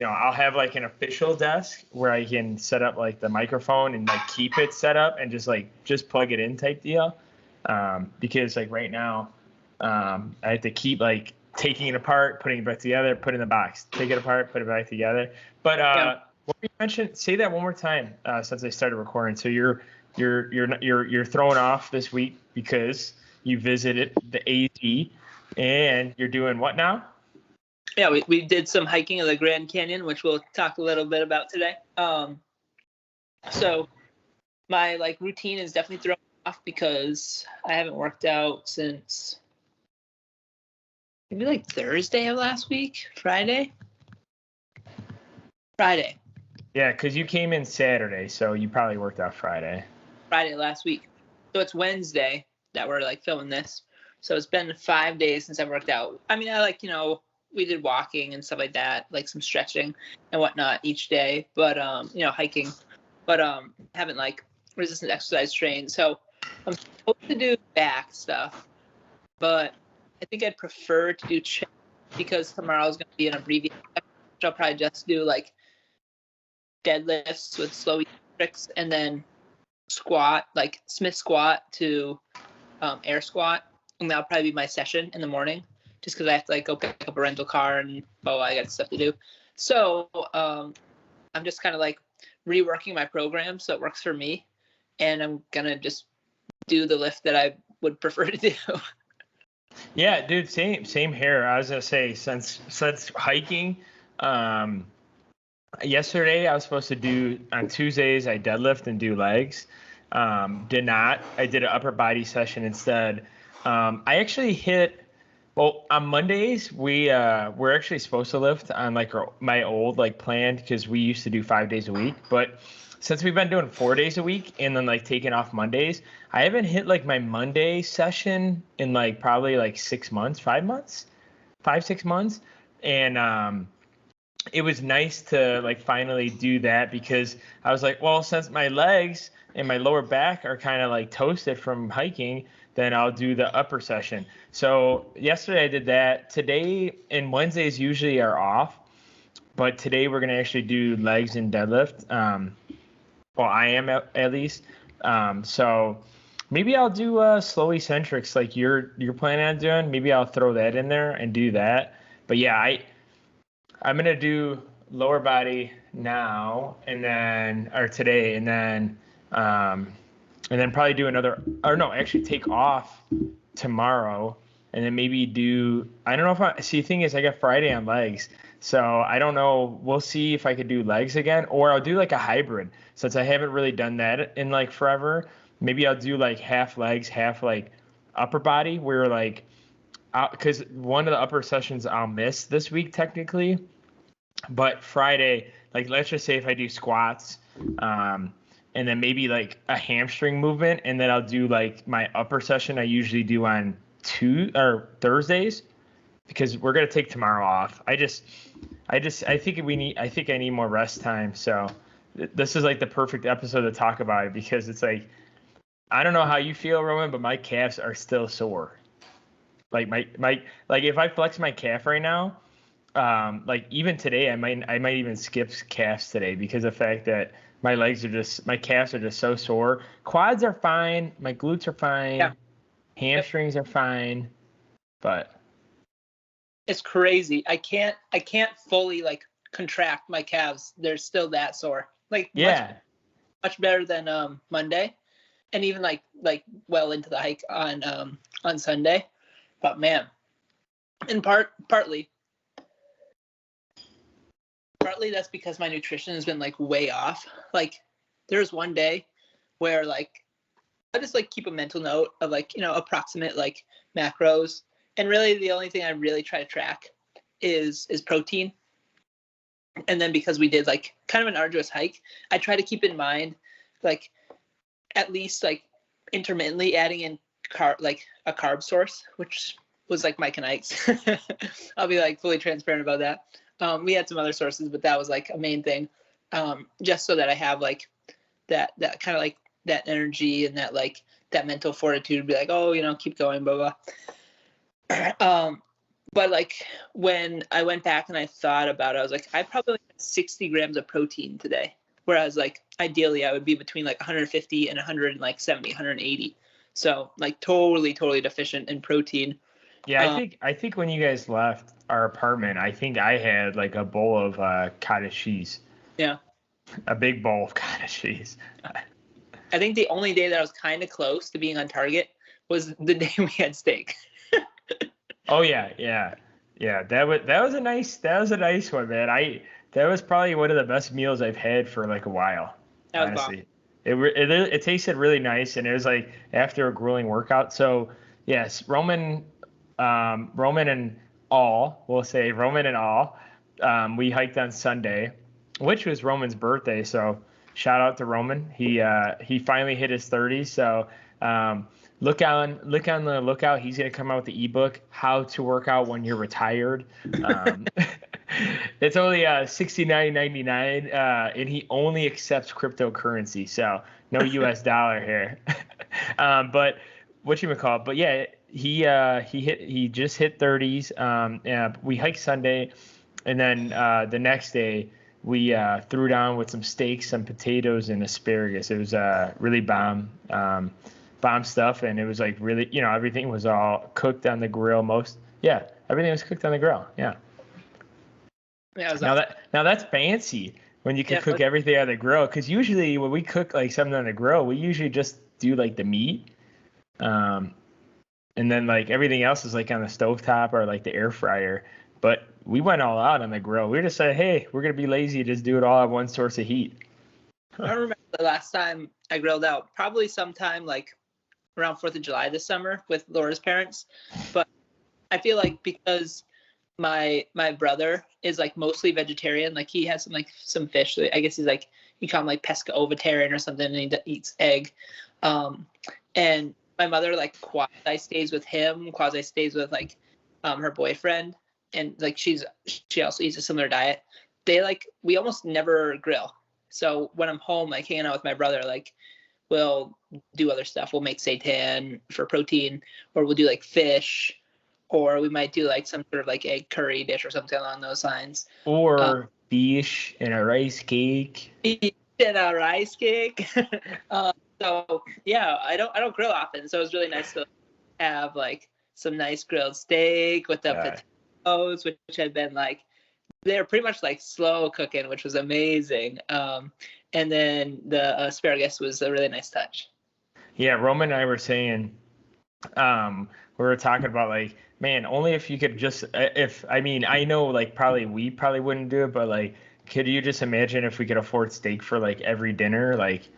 I'll have like an official desk where I can set up like the microphone and like keep it set up and just plug it in type deal. Because like right now, I have to keep like taking it apart, putting it back together, put it in the box, take it apart, put it back together. But what you mentioned, say that one more time since I started recording. So you're thrown off this week because you visited the AZ, and you're doing what now? Yeah, we did some hiking of the Grand Canyon, which we'll talk a little bit about today. So my like routine is definitely thrown off because I haven't worked out since maybe like Thursday of last week, Friday. Yeah, because you came in Saturday, so you probably worked out Friday last week. So it's Wednesday that we're like filming this. So it's been 5 days since I've worked out. I mean, I like, we did walking and stuff like that, like some stretching and whatnot each day, but hiking, but haven't like resistance exercise trained. So I'm supposed to do back stuff, but I think I'd prefer to do chest because tomorrow's going to be an abbreviated, which I'll probably just do like deadlifts with slow tricks and then squat, like Smith squat to air squat, and that'll probably be my session in the morning. Just because I have to like go pick up a rental car and I got stuff to do. So I'm just kind of like reworking my program so it works for me, and I'm gonna just do the lift that I would prefer to do. Yeah, dude, same here. I was gonna say since hiking, yesterday I was supposed to do on Tuesdays I deadlift and do legs. Did not. I did an upper body session instead. I actually hit. Well, on Mondays we're actually supposed to lift on like my old like plan because we used to do 5 days a week, but since we've been doing 4 days a week and then like taking off Mondays, I haven't hit like my Monday session in like probably like 6 months, 5 months, 6 months, and it was nice to like finally do that because I was like, well, since my legs and my lower back are kind of like toasted from hiking, then I'll do the upper session. So yesterday I did that. Today and Wednesdays usually are off, but today we're gonna actually do legs and deadlift. Well, I am at least. So maybe I'll do slow eccentrics like you're planning on doing. Maybe I'll throw that in there and do that. But yeah, I'm gonna do lower body now or today, and then probably do another, or no, actually take off tomorrow, and then maybe do. I don't know the thing is I got Friday on legs, so I don't know. We'll see if I could do legs again, or I'll do like a hybrid since I haven't really done that in like forever. Maybe I'll do like half legs, half like upper body, where like because one of the upper sessions I'll miss this week technically, but Friday, like let's just say if I do squats, and then maybe like a hamstring movement, and then I'll do like my upper session I usually do on Thursdays, because we're gonna take tomorrow off. I think I need more rest time. So this is like the perfect episode to talk about it because it's like I don't know how you feel, Roman, but my calves are still sore. Like my like if I flex my calf right now, like even today, I might even skip calves today because of the fact that my calves are just so sore. Quads are fine, my glutes are fine, Yeah. hamstrings are fine, but it's crazy. I can't fully like contract my calves. They're still that sore. Like much better than Monday, and even like well into the hike on Sunday. But man, in partly that's because my nutrition has been like way off. Like there's one day where like I just like keep a mental note of like, approximate like macros. And really the only thing I really try to track is protein. And then because we did like kind of an arduous hike, I try to keep in mind like at least like intermittently adding in a carb source, which was like Mike and Ike's. I'll be like fully transparent about that. We had some other sources, but that was like a main thing, just so that I have like that kind of like that energy and that like that mental fortitude to be like, oh, keep going, blah blah. but like when I went back and I thought about it, I was like, I probably had 60 grams of protein today. Whereas like ideally I would be between like 150 and 170, 180. So like totally deficient in protein. Yeah, I think when you guys left our apartment, I think I had like a bowl of cottage cheese, Yeah. a big bowl of cottage cheese. I think the only day that I was kind of close to being on target was the day we had steak. Oh yeah. That was a nice one, man. That was probably one of the best meals I've had for like a while. That was bomb. Honestly, it tasted really nice, and it was like after a grueling workout. So yes, Roman and we'll say Roman and we hiked on Sunday, which was Roman's birthday. So shout out to Roman. He finally hit his 30s. So look on the lookout. He's gonna come out with the ebook, How to Work Out When You're Retired. It's only $69.99, and he only accepts cryptocurrency, so no U.S. dollar here. But whatchamacallit? But yeah, he just hit 30s. Yeah, we hiked Sunday, and then the next day we threw down with some steaks, some potatoes, and asparagus. It was really bomb stuff, and it was like really, everything was all cooked on the grill. Everything was cooked on the grill. Yeah. Yeah, Now that's fancy when you can cook everything on the grill. Because usually when we cook like something on the grill, we usually just do like the meat, and then like everything else is like on the stovetop or like the air fryer. But we went all out on the grill. We just said, hey, we're gonna be lazy, just do it all at one source of heat. I remember the last time I grilled out, probably sometime like around 4th of July this summer with Laura's parents. But I feel like because my brother is like mostly vegetarian, like he has some fish. I guess he's like, you call him like pesca-ovitarian or something, and he eats egg. And my mother like quasi stays with him, quasi stays with like her boyfriend, and like she also eats a similar diet. We almost never grill. So when I'm home, like hanging out with my brother, like we'll do other stuff. We'll make seitan for protein, or we'll do like fish, or we might do like some sort of like egg curry dish or something along those lines. Or fish and a rice cake. Fish and a rice cake. So yeah, I don't grill often, so it was really nice to have like some nice grilled steak with the potatoes, which had been like, they're pretty much like slow cooking, which was amazing. And then the asparagus was a really nice touch. Yeah, Roman and I were saying, we were talking about like, man, only if you could just, I know like we probably wouldn't do it, but like, could you just imagine if we could afford steak for like every dinner? Like,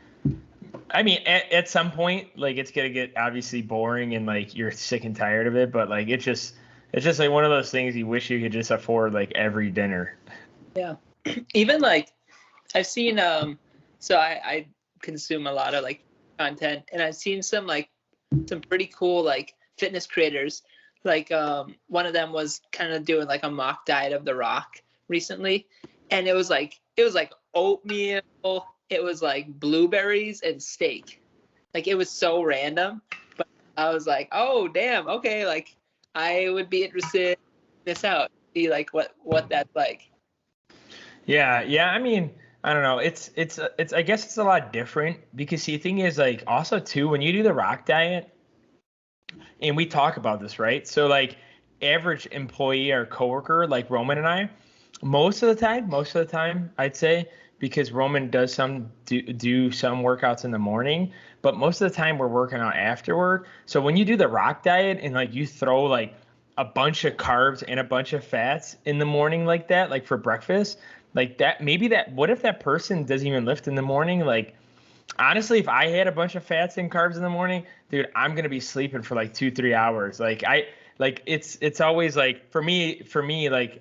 I mean, at some point, like it's gonna get obviously boring and like you're sick and tired of it, but like it's just like one of those things you wish you could just afford like every dinner. Yeah, even like I've seen so I consume a lot of like content, and I've seen some pretty cool like fitness creators. Like one of them was kind of doing like a mock diet of The Rock recently, and it was like oatmeal, it was like blueberries and steak. Like it was so random, but I was like, oh damn, okay, like I would be interested in this out, see like what that's like. Yeah. I mean, I don't know. It's I guess it's a lot different because see, the thing is like also too when you do the Rock diet, and we talk about this, right? So like average employee or coworker like Roman and I, most of the time, I'd say, because Roman does do some workouts in the morning, but most of the time we're working out after work. So when you do the Rock diet and like you throw like a bunch of carbs and a bunch of fats in the morning like that, like for breakfast, like that, what if that person doesn't even lift in the morning? Like, honestly, if I had a bunch of fats and carbs in the morning, dude, I'm going to be sleeping for like 2-3 hours. It's always like for me, like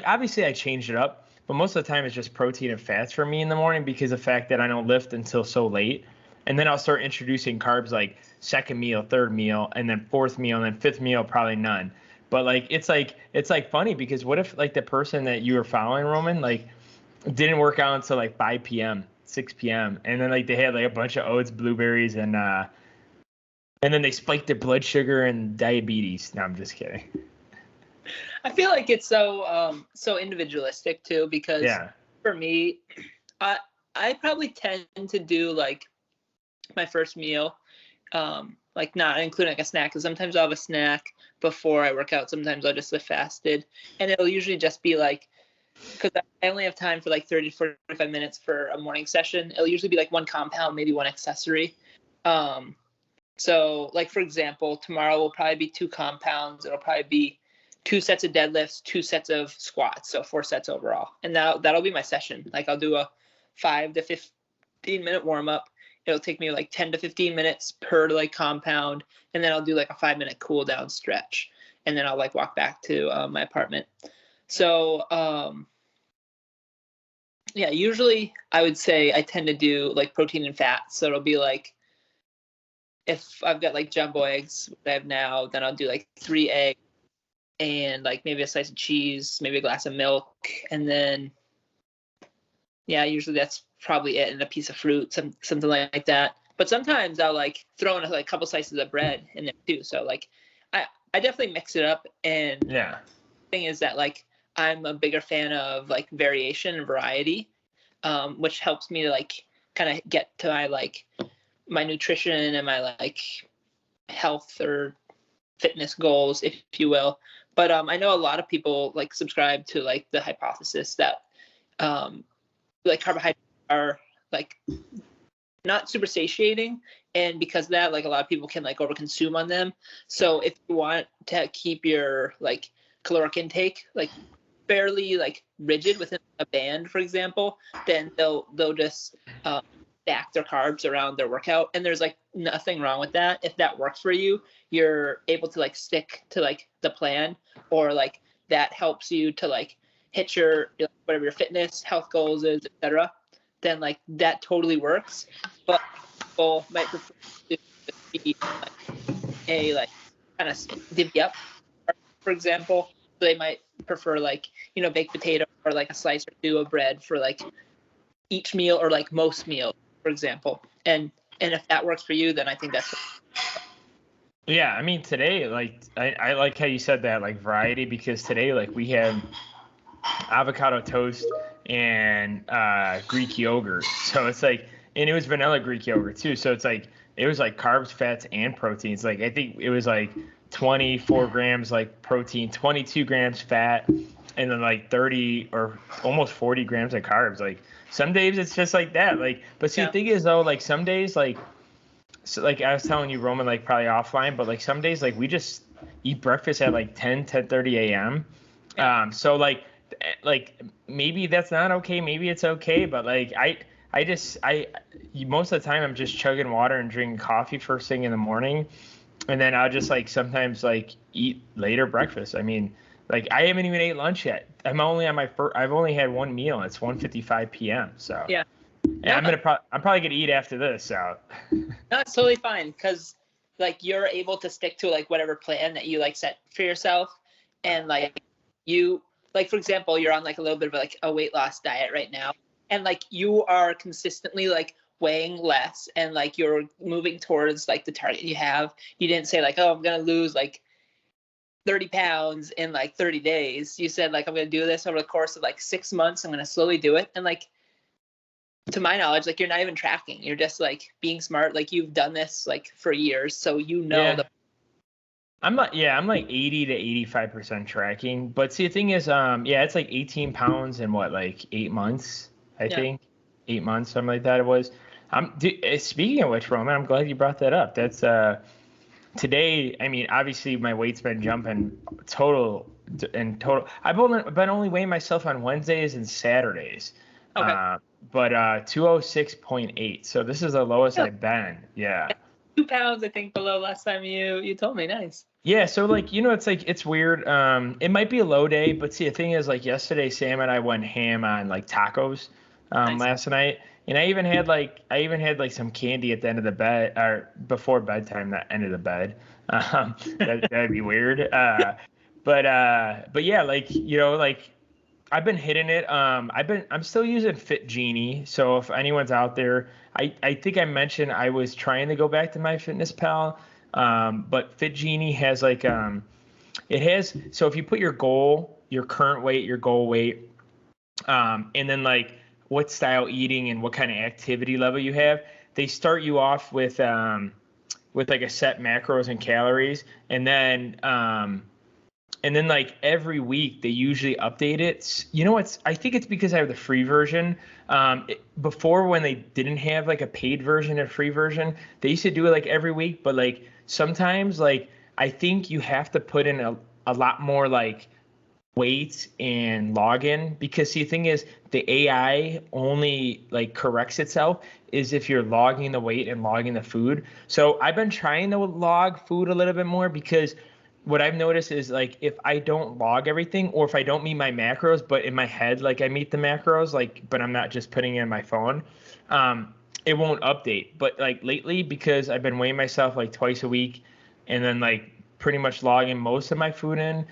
obviously I changed it up, but most of the time it's just protein and fats for me in the morning because of the fact that I don't lift until so late. And then I'll start introducing carbs like second meal, third meal, and then fourth meal, and then fifth meal, probably none. But like it's like funny because what if like the person that you were following, Roman, like didn't work out until like 5 p.m., 6 p.m. and then like they had like a bunch of oats, blueberries, and then they spiked their blood sugar and diabetes. No, I'm just kidding. I feel like it's so individualistic too, because Yeah. for me, I probably tend to do like my first meal, like not including like a snack, because sometimes I'll have a snack before I work out. Sometimes I'll just live fasted, and it'll usually just be like, because I only have time for like 30 to 45 minutes for a morning session. It'll usually be like one compound, maybe one accessory. So like, for example, tomorrow will probably be 2 compounds. It'll probably be 2 sets of deadlifts, 2 sets of squats. So 4 sets overall. And that'll be my session. Like I'll do a 5 to 15-minute warm up. It'll take me like 10 to 15 minutes per like compound. And then I'll do like a 5-minute cool down stretch. And then I'll like walk back to my apartment. So, yeah, usually I would say I tend to do like protein and fat. So it'll be like, if I've got like jumbo eggs that I have now, then I'll do like 3 eggs and like maybe a slice of cheese, maybe a glass of milk. And then, yeah, usually that's probably it, and a piece of fruit, something like that. But sometimes I'll like throw in like a couple slices of bread in there too. So like I definitely mix it up. And Yeah. the thing is that like I'm a bigger fan of like variation and variety, which helps me to like kind of get to my nutrition and my like health or fitness goals, if you will. But I know a lot of people like subscribe to like the hypothesis that like carbohydrates are like not super satiating, and because of that, like a lot of people can like overconsume on them. So if you want to keep your like caloric intake like fairly like rigid within a band, for example, then they'll just stack their carbs around their workout, and there's like nothing wrong with that. If that works for you, you're able to like stick to like the plan, or like that helps you to like hit your whatever your fitness health goals is, etc. Then like that totally works. But people might prefer to be like a like kind of divvy up, for example. So they might prefer like baked potato or like a slice or 2 of bread for like each meal, or like most meals, for example. And if that works for you, then I think that's. Yeah, I mean today, like I like how you said that, like variety, because today like we had avocado toast and Greek yogurt. So it's like, and it was vanilla Greek yogurt too. So it's like it was like carbs, fats, and proteins. Like I think it was like 24 grams like protein, 22 grams fat, and then like 30 or almost 40 grams of carbs. Like some days it's just like that. Like, but see, the thing is though, like some days like. So like I was telling you, Roman, like probably offline, but like some days like we just eat breakfast at like 10:30 a.m. So like maybe that's not okay, maybe it's okay, but like most of the time I'm just chugging water and drinking coffee first thing in the morning, and then I'll just like sometimes like eat later breakfast. I mean, like I haven't even ate lunch yet. I'm only on my first. I've only had one meal. It's 1:55 p.m. So Yeah. Yeah, I'm probably gonna eat after this. So That's totally fine, because like you're able to stick to like whatever plan that you like set for yourself, and like you like, for example, you're on like a little bit of like a weight loss diet right now, and like you are consistently like weighing less, and like you're moving towards like the target you have. You didn't say like, oh, I'm gonna lose like 30 pounds in like 30 days. You said like, I'm gonna do this over the course of like 6 months. I'm gonna slowly do it, and like, to my knowledge, like you're not even tracking. You're just like being smart. Like you've done this like for years, so yeah. I'm like 80 to 85% tracking. But see, the thing is, yeah, it's like 18 pounds in what, like 8 months, I think. 8 months, something like that it was. Speaking of which, Roman, I'm glad you brought that up. That's today. I mean, obviously my weight's been jumping total. I've only been weighing myself on Wednesdays and Saturdays. Okay. But 206.8. So this is the lowest I've been. Yeah. 2 pounds, I think, below last time you told me. Nice. Yeah, so like it's like it's weird. It might be a low day, but see, the thing is, like yesterday, Sam and I went ham on like tacos Nice. last night, and I even had like some candy at the end of the bed, or before bedtime, not end of the bed. That'd be weird. But yeah, like like I've been hitting it. I'm still using Fit Genie. So if anyone's out there, I think I mentioned I was trying to go back to my Fitness Pal. But Fit Genie has like It has, so if you put your goal, your current weight, your goal weight, and then like what style eating and what kind of activity level you have, they start you off with like a set macros and calories, and then like every week they usually update it. You know what's? I think it's because I have the free version. Before, when they didn't have like a paid version and free version, they used to do it like every week. But like sometimes, like I think you have to put in a lot more like weight and login, because see, the thing is the AI only like corrects itself is if you're logging the weight and logging the food. So I've been trying to log food a little bit more, because what I've noticed is like if I don't log everything, or if I don't meet my macros, but in my head like I meet the macros, like but I'm not just putting it in my phone, it won't update. But like lately, because I've been weighing myself like twice a week, and then like pretty much logging most of my food in,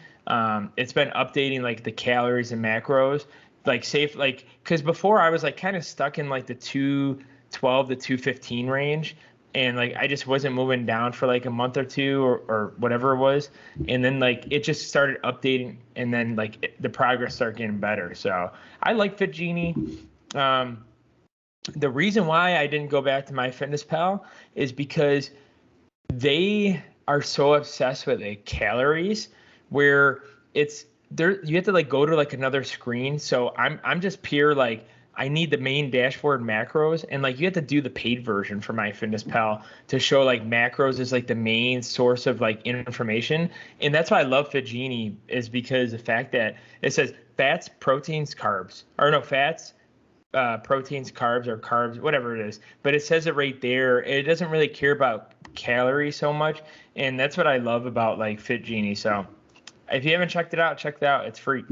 it's been updating like the calories and macros, like safe, like because before I was like kind of stuck in like the 212 to 215 range, and like I just wasn't moving down for like a month or two, or whatever it was, and then like it just started updating, and then like the progress started getting better. So I like Fit Genie. The reason why I didn't go back to MyFitnessPal is because they are so obsessed with the calories, where it's there, you have to like go to like another screen. So I'm just pure like I need the main dashboard macros, and like you have to do the paid version for MyFitnessPal to show like macros is like the main source of like information. And that's why I love Fit Genie, is because the fact that it says fats, proteins, carbs, or no, fats, proteins, carbs, or carbs, whatever it is. But it says it right there. It doesn't really care about calories so much, and that's what I love about like Fit Genie. So if you haven't checked it out, check it out. It's free.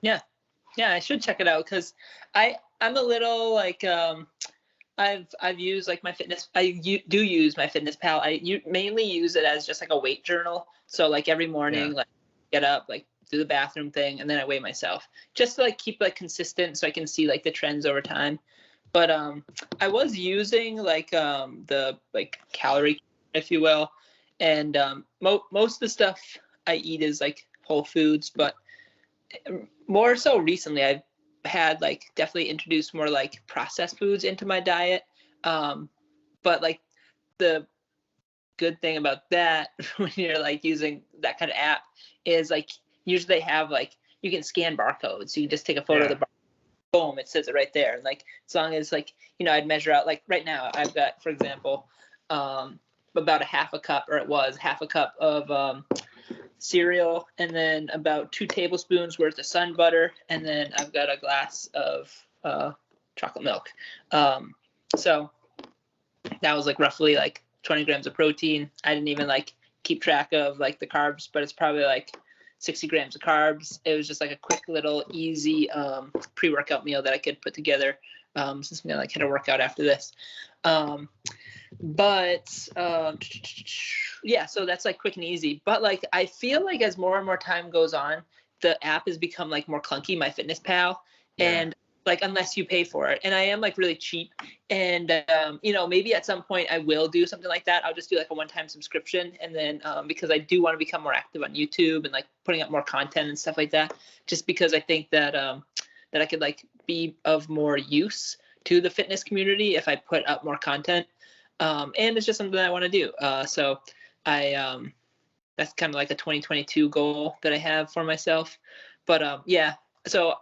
Yeah, I should check it out, because I'm a little like I've used like do use MyFitnessPal. Mainly use it as just like a weight journal. So like every morning, like get up, like do the bathroom thing, and then I weigh myself, just to like keep like consistent, so I can see like the trends over time. But I was using like the like calorie, if you will, and most of the stuff I eat is like whole foods, but more so recently I've had like definitely introduced more like processed foods into my diet. But like the good thing about that when you're like using that kind of app is like usually they have like you can scan barcodes, so you can just take a photo of the bar, boom, it says it right there. And like as long as like I'd measure out, like right now I've got, for example, about half a cup of cereal, and then about 2 tablespoons worth of sun butter, and then I've got a glass of chocolate milk. So that was like roughly like 20 grams of protein. I didn't even like keep track of like the carbs, but it's probably like 60 grams of carbs. It was just like a quick little easy pre-workout meal that I could put together, since I'm gonna like hit a workout after this. But yeah, so that's like quick and easy. But like I feel like as more and more time goes on, the app has become like more clunky, MyFitnessPal, and like unless you pay for it. And I am like really cheap, and maybe at some point I will do something like that. I'll just do like a one-time subscription, and then because I do want to become more active on YouTube and like putting up more content and stuff like that, just because I think that that I could like be of more use to the fitness community if I put up more content. And it's just something that I want to do. So I that's kind of like a 2022 goal that I have for myself. But yeah, so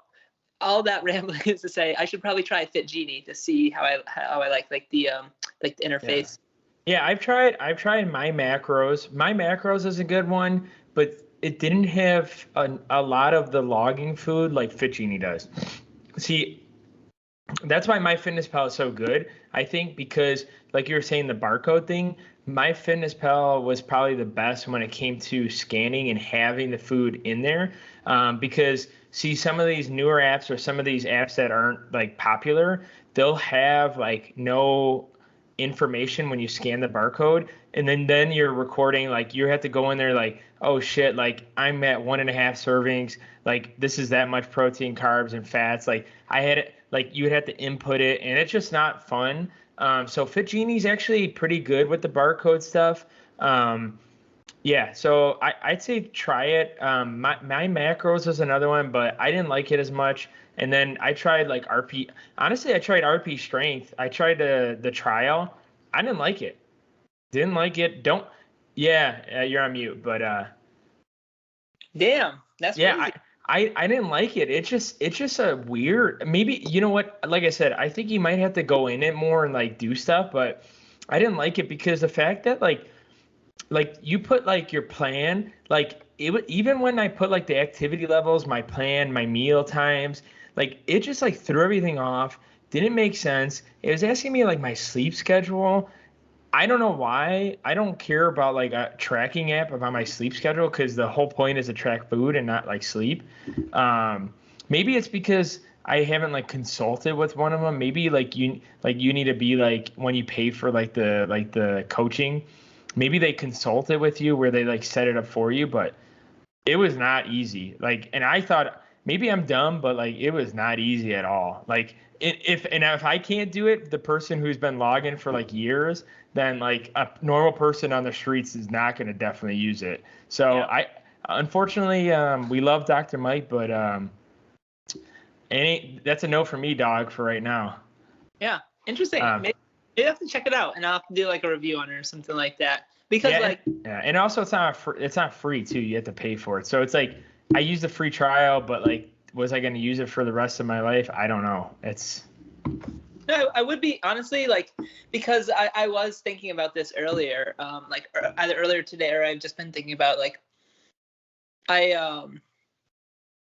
all that rambling is to say I should probably try Fit Genie to see how I like the interface. Yeah, I've tried my macros. My macros is a good one, but it didn't have a lot of the logging food like Fit Genie does. See, that's why MyFitnessPal is so good. I think because, like you were saying, the barcode thing, MyFitnessPal was probably the best when it came to scanning and having the food in there. Because see, some of these newer apps, or some of these apps that aren't like popular, they'll have like no information when you scan the barcode, and then you're recording, like you have to go in there like, oh shit, like I'm at 1.5 servings, like this is that much protein, carbs, and fats. Like I had it, like you would have to input it, and it's just not fun. So Fit Genie's actually pretty good with the barcode stuff. Yeah, so I'd say try it. My macros was another one, but I didn't like it as much. And then I tried like RP. Honestly, I tried RP strength. I tried the trial. I didn't like it. Didn't like it. Don't. Yeah, you're on mute. But Damn, that's yeah, crazy. I didn't like it. It's just a weird. Maybe you know what? Like I said, I think you might have to go in it more and like do stuff. But I didn't like it because the fact that like you put like your plan like it would even when I put like the activity levels, my plan, my meal times, like it just like threw everything off. Didn't make sense. It was asking me like my sleep schedule. I don't know why. I don't care about like a tracking app about my sleep schedule because the whole point is to track food and not like sleep. Maybe it's because I haven't like consulted with one of them. Maybe like you need to be like when you pay for like the coaching, maybe they consulted with you where they like set it up for you, but it was not easy. Like, and I thought maybe I'm dumb, but like it was not easy at all. Like, if I can't do it, the person who's been logging for like years, then like a normal person on the streets is not going to definitely use it. So Yeah. unfortunately, we love Dr. Mike, but that's a no for me, dog, for right now. Yeah. Interesting. Um, Maybe I have to check it out, and I'll have to do like a review on it or something like that. Because yeah, like, yeah, and also it's not free too. You have to pay for it. So it's like I used the free trial, but like, was I going to use it for the rest of my life? I don't know. It's no, I would be honestly like, because I was thinking about this earlier, like either earlier today or I've just been thinking about like I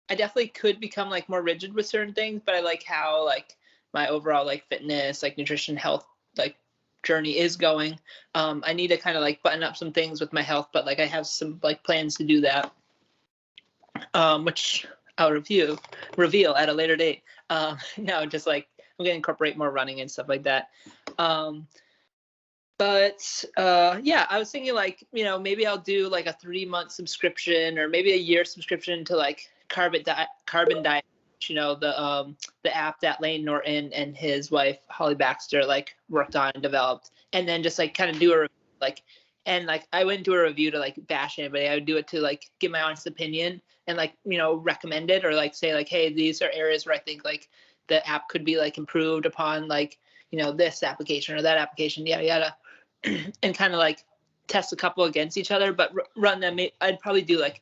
I definitely could become like more rigid with certain things, but I like how like my overall like fitness, like nutrition, health, like journey is going. I need to kind of like button up some things with my health, but like I have some like plans to do that, which I'll reveal at a later date. No, just like I'm gonna incorporate more running and stuff like that. Um, but yeah, I was thinking like, maybe I'll do like a 3 month subscription or maybe a year subscription to like Carbon Diet, the app that Lane Norton and his wife Holly Baxter like worked on and developed, and then just like kind of do a like, and like I wouldn't do a review to like bash anybody. I would do it to like give my honest opinion and like recommend it or like say like, hey, these are areas where I think like the app could be like improved upon, like this application or that application, yada yada. And kind of like test a couple against each other, but run them. I'd probably do like,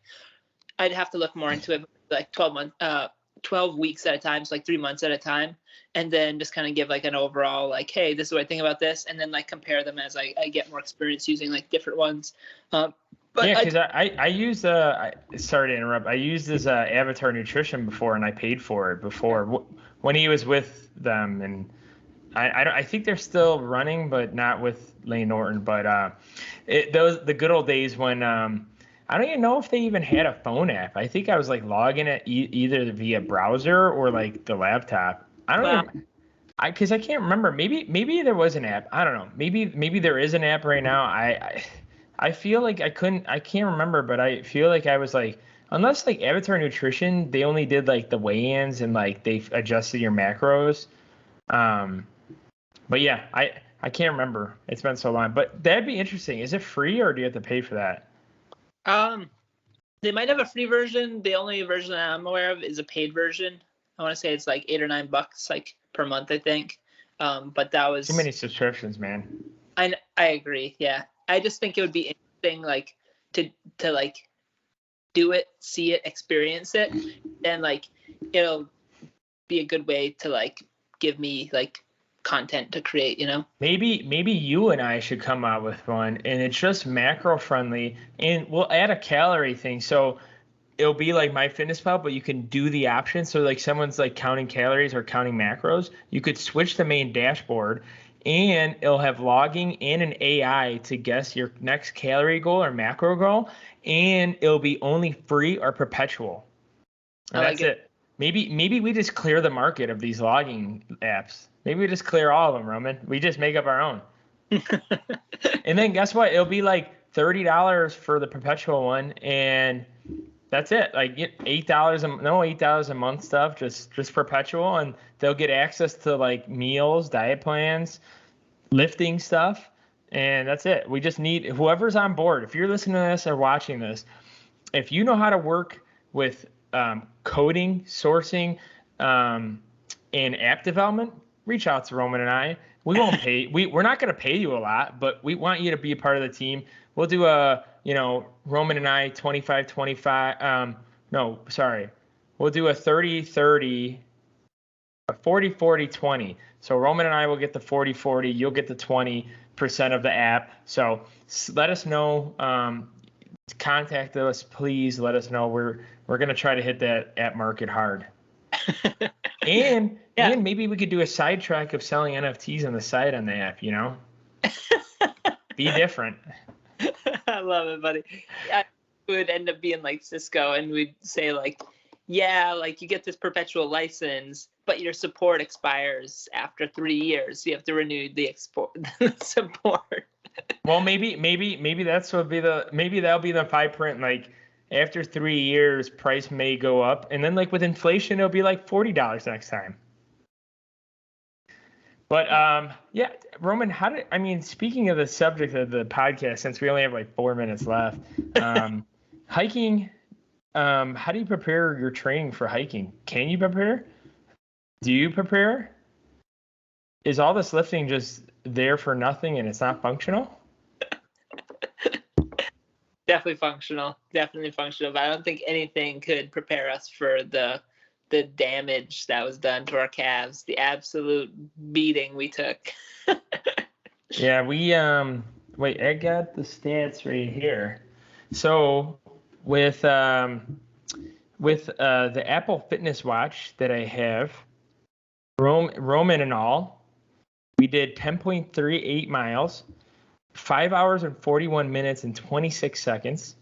I'd have to look more into it, like 12 weeks at a time, so like 3 months at a time, and then just kind of give like an overall like, hey, this is what I think about this, and then like compare them as I get more experience using like different ones. But yeah, because I use sorry to interrupt. I used this Avatar Nutrition before, and I paid for it before when he was with them, and I think they're still running, but not with Lane Norton. But those the good old days when I don't even know if they even had a phone app. I think I was like logging it either via browser or like the laptop. I don't wow. even because I can't remember. Maybe there was an app. I don't know. Maybe there is an app right now. I feel like I can't remember, but I feel like I was like, unless like Avatar Nutrition, they only did like the weigh-ins and like they adjusted your macros. Um, but yeah, I can't remember. It's been so long. But that'd be interesting. Is it free or do you have to pay for that? They might have a free version. The only version that I'm aware of is a paid version. I want to say it's like $8 or $9 like per month, I think. But that was Too many subscriptions, man. I agree. Yeah, I just think it would be interesting, like to like do it, see it, experience it, and like it'll be a good way to like give me like content to create. Maybe you and I should come out with one, and it's just macro friendly, and we'll add a calorie thing. So it'll be like MyFitnessPal, but you can do the option. So like someone's like counting calories or counting macros, you could switch the main dashboard, and it'll have logging and an AI to guess your next calorie goal or macro goal, and it'll be only free or perpetual. And I like that's it. Maybe we just clear the market of these logging apps. Maybe we just clear all of them, Roman. We just make up our own. it. And then guess what? It'll be like $30 for the perpetual one, and that's it. Like $8 $8 a month stuff, just perpetual, and they'll get access to like meals, diet plans, lifting stuff, And that's it. We just need whoever's on board. If you're listening to this or watching this, if you know how to work with coding, sourcing, and app development, reach out to Roman and I. We won't pay. We're not going to pay you a lot, but we want you to be a part of the team. We'll do a, Roman and I 25-25. No, sorry. We'll do a 30-30, a 40-40-20. So Roman and I will get the 40-40. You'll get the 20% of the app. So let us know. Contact us, please. Let us know. We're going to try to hit that app market hard. And maybe we could do a sidetrack of selling NFTs on the side on the app, Be different. I love it, buddy. Yeah, it would end up being like Cisco, and we'd say like, yeah, like you get this perpetual license, but your support expires after 3 years. So you have to renew the support. Well, maybe that's what maybe that'll be the fine print. Like after 3 years, price may go up, and then like with inflation, it'll be like $40 next time. But yeah, Roman, speaking of the subject of the podcast, since we only have like 4 minutes left, hiking. How do you prepare your training for hiking? Can you prepare? Do you prepare? Is all this lifting just there for nothing and it's not functional? Definitely functional. But I don't think anything could prepare us for the damage that was done to our calves, the absolute beating we took. Yeah, we wait, I got the stats right here. So with the Apple Fitness Watch that I have, Roman and all, we did 10.38 miles, 5 hours and 41 minutes and 26 seconds.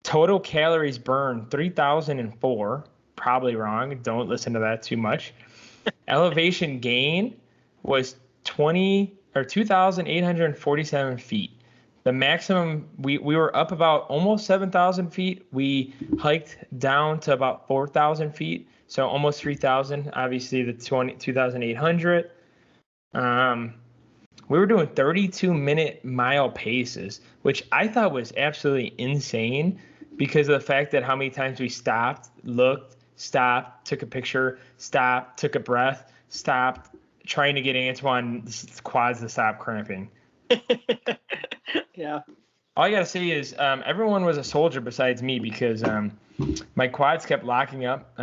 Total calories burned 3,004. Probably wrong. Don't listen to that too much. Elevation gain was 2,847 feet. The maximum, we were up about almost 7,000 feet. We hiked down to about 4,000 feet, so almost 3,000. Obviously, the 2,800. We were doing 32-minute mile paces, which I thought was absolutely insane because of the fact that how many times we stopped, looked, stopped, took a picture, stopped, took a breath, stopped, trying to get Antoine's quads to stop cramping. Yeah. All I got to say is everyone was a soldier besides me because my quads kept locking up.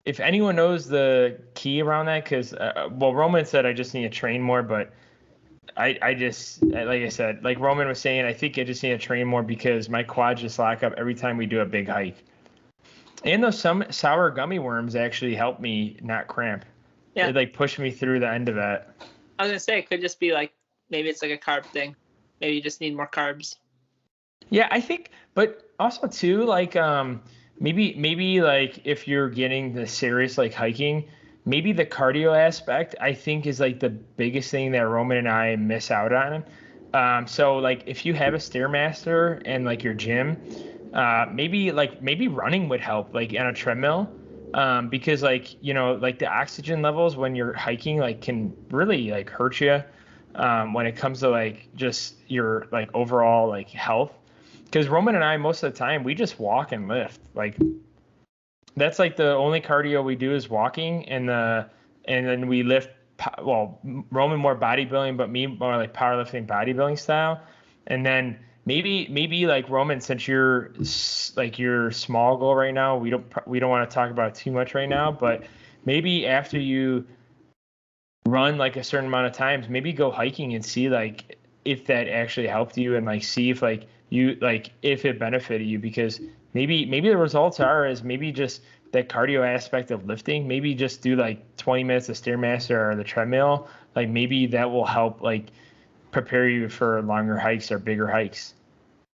If anyone knows the key around that, because, Roman said I just need to train more, but I just, like I said, like Roman was saying, I think I just need to train more because my quads just lock up every time we do a big hike. And those some sour gummy worms actually help me not cramp. Yeah. They like push me through the end of that. I was going to say, it could just be like, maybe it's like a carb thing. Maybe you just need more carbs. Yeah, I think, but also too, like, maybe like if you're getting the serious like hiking, maybe the cardio aspect I think is like the biggest thing that Roman and I miss out on. So like if you have a Stairmaster and like your gym, maybe running would help like on a treadmill, because like like the oxygen levels when you're hiking like can really like hurt you when it comes to like just your like overall like health. Because Roman and I, most of the time, we just walk and lift. Like that's like the only cardio we do is walking, and then we lift. Well, Roman more bodybuilding, but me more like powerlifting, bodybuilding style. And then maybe like Roman, since you're like your small goal right now, we don't want to talk about it too much right now. But maybe after you run like a certain amount of times, maybe go hiking and see like if that actually helped you, and like see if like you like if it benefited you, because maybe the results are is maybe just that cardio aspect of lifting, maybe just do like 20 minutes of Stairmaster or the treadmill, like maybe that will help like prepare you for longer hikes or bigger hikes.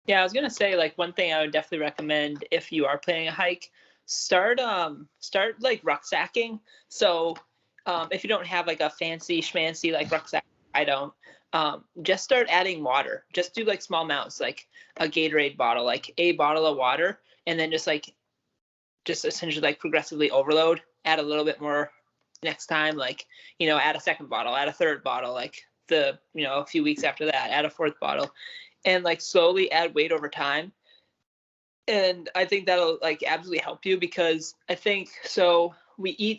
Yeah, I was gonna say like one thing I would definitely recommend if you are planning a hike, start like rucksacking. So if you don't have like a fancy schmancy like rucksack, I don't. Just start adding water. Just do like small amounts, like a Gatorade bottle, like a bottle of water, and then just essentially like progressively overload. Add a little bit more next time, like add a second bottle, add a third bottle, like a few weeks after that, add a fourth bottle, and like slowly add weight over time. And I think that'll like absolutely help you, because I think so we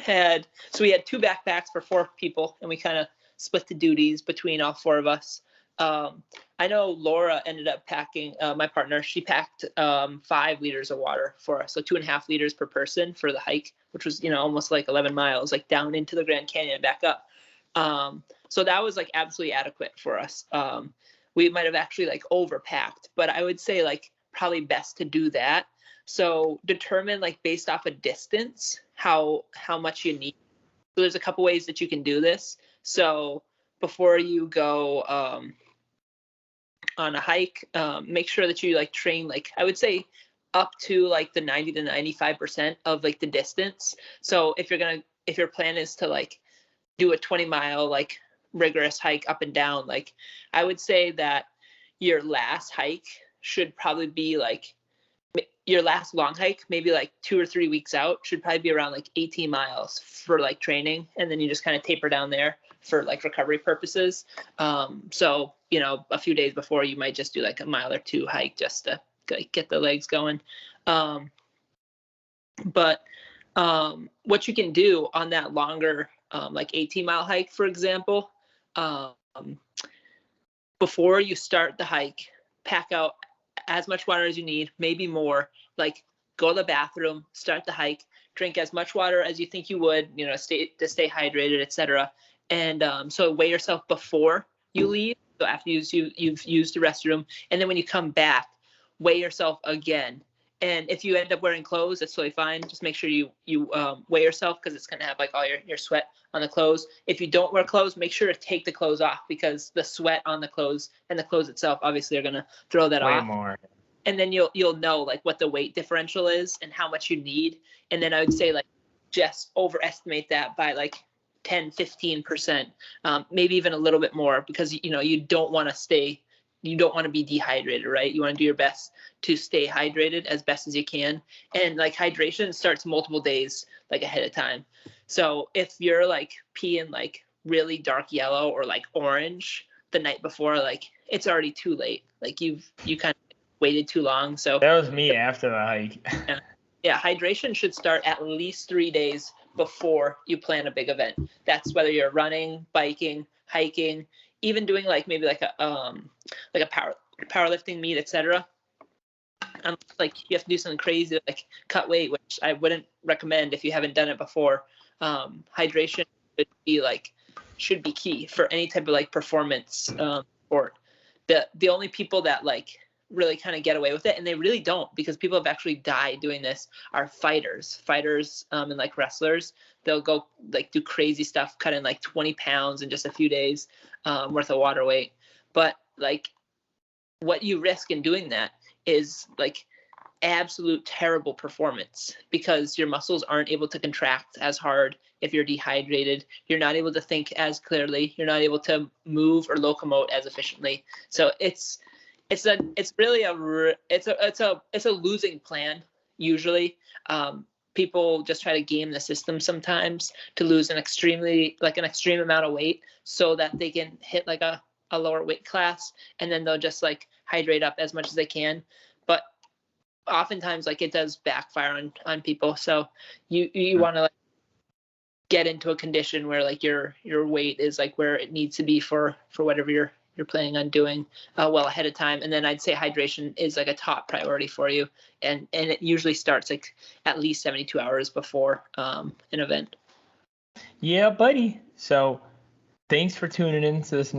had 2 backpacks for 4 people, and we kind of split the duties between all 4 of us. I know Laura ended up packing, my partner, she packed 5 liters of water for us, so 2.5 liters per person for the hike, which was almost like 11 miles, like down into the Grand Canyon and back up. So that was like absolutely adequate for us. We might have actually like overpacked, but I would say like probably best to do that. So determine like based off a distance how much you need. So there's a couple ways that you can do this. So before you go on a hike, make sure that you like train, like I would say up to like the 90 to 95% of like the distance. So if your plan is to like do a 20-mile like rigorous hike up and down, like I would say that your last hike should probably be like your last long hike, maybe like 2 or 3 weeks out, should probably be around like 18 miles for like training, and then you just kind of taper down there for like recovery purposes. So a few days before, you might just do like a mile or 2 hike just to like get the legs going. But what you can do on that longer like 18-mile hike, for example, before you start the hike, pack out as much water as you need, maybe more. Like go to the bathroom, start the hike, drink as much water as you think you would, stay hydrated, etc. And so weigh yourself before you leave. So after you've used the restroom, and then when you come back, weigh yourself again. And if you end up wearing clothes, that's totally fine. Just make sure you weigh yourself, because it's gonna have like all your sweat on the clothes. If you don't wear clothes, make sure to take the clothes off, because the sweat on the clothes and the clothes itself obviously are gonna throw that off. Way more. And then you'll know like what the weight differential is and how much you need. And then I would say like just overestimate that by like 10, 15%, maybe even a little bit more, because you don't want to be dehydrated, right? You want to do your best to stay hydrated as best as you can. And like hydration starts multiple days like ahead of time. So if you're like peeing like really dark yellow or like orange the night before, like it's already too late. Like you kind of waited too long. So that was me after the hike. Yeah, hydration should start at least 3 days before you plan a big event. That's whether you're running, biking, hiking, even doing like maybe like a powerlifting meet, etc. Like you have to do something crazy like cut weight, which I wouldn't recommend if you haven't done it before. Hydration should be key for any type of like performance sport. The only people that like really kind of get away with it, and they really don't, because people have actually died doing this, are fighters and like wrestlers. They'll go like do crazy stuff, cut in like 20 pounds in just a few days worth of water weight. But like what you risk in doing that is like absolute terrible performance, because your muscles aren't able to contract as hard if you're dehydrated. You're not able to think as clearly. You're not able to move or locomote as efficiently. So it's really a losing plan usually. People just try to game the system sometimes to lose an extreme amount of weight so that they can hit like a lower weight class, and then they'll just like hydrate up as much as they can. But oftentimes like it does backfire on people. So you want to like get into a condition where like your weight is like where it needs to be for whatever you're planning on doing well ahead of time. And then I'd say hydration is like a top priority for you, and it usually starts like at least 72 hours before an event. Yeah, buddy. So thanks for tuning in to this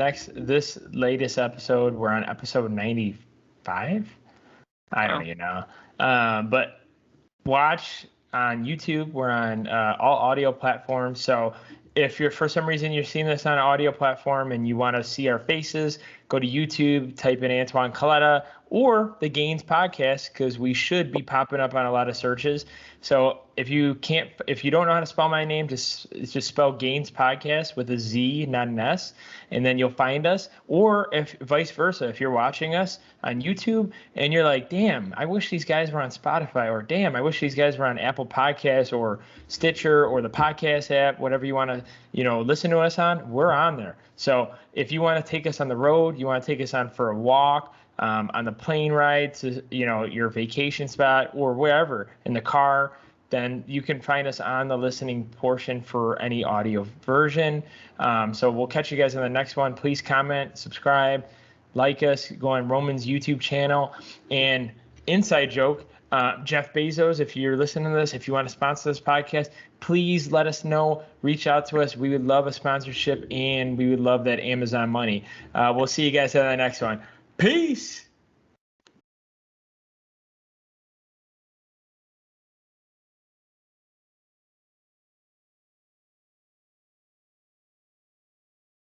latest episode. We're on episode 95. I don't even know. But watch on YouTube. We're on all audio platforms. So if you're, for some reason, you're seeing this on an audio platform and you want to see our faces, go to YouTube, type in Antoine Coletta, or the Gainz podcast, because we should be popping up on a lot of searches. So if you don't know how to spell my name, just spell Gainz podcast with a Z, not an S, and then you'll find us. Or if vice versa, if you're watching us on YouTube and you're like, damn, I wish these guys were on Spotify, or damn, I wish these guys were on Apple Podcasts or Stitcher or the podcast app, whatever you want to, listen to us on, we're on there. So if you want to take us on the road, you want to take us on for a walk, on the plane ride to, your vacation spot or wherever in the car, then you can find us on the listening portion for any audio version. So we'll catch you guys in the next one. Please comment, subscribe, like us, go on Roman's YouTube channel. And inside joke, Jeff Bezos, if you're listening to this, if you want to sponsor this podcast, please let us know. Reach out to us. We would love a sponsorship, and we would love that Amazon money. We'll see you guys in the next one. Peace.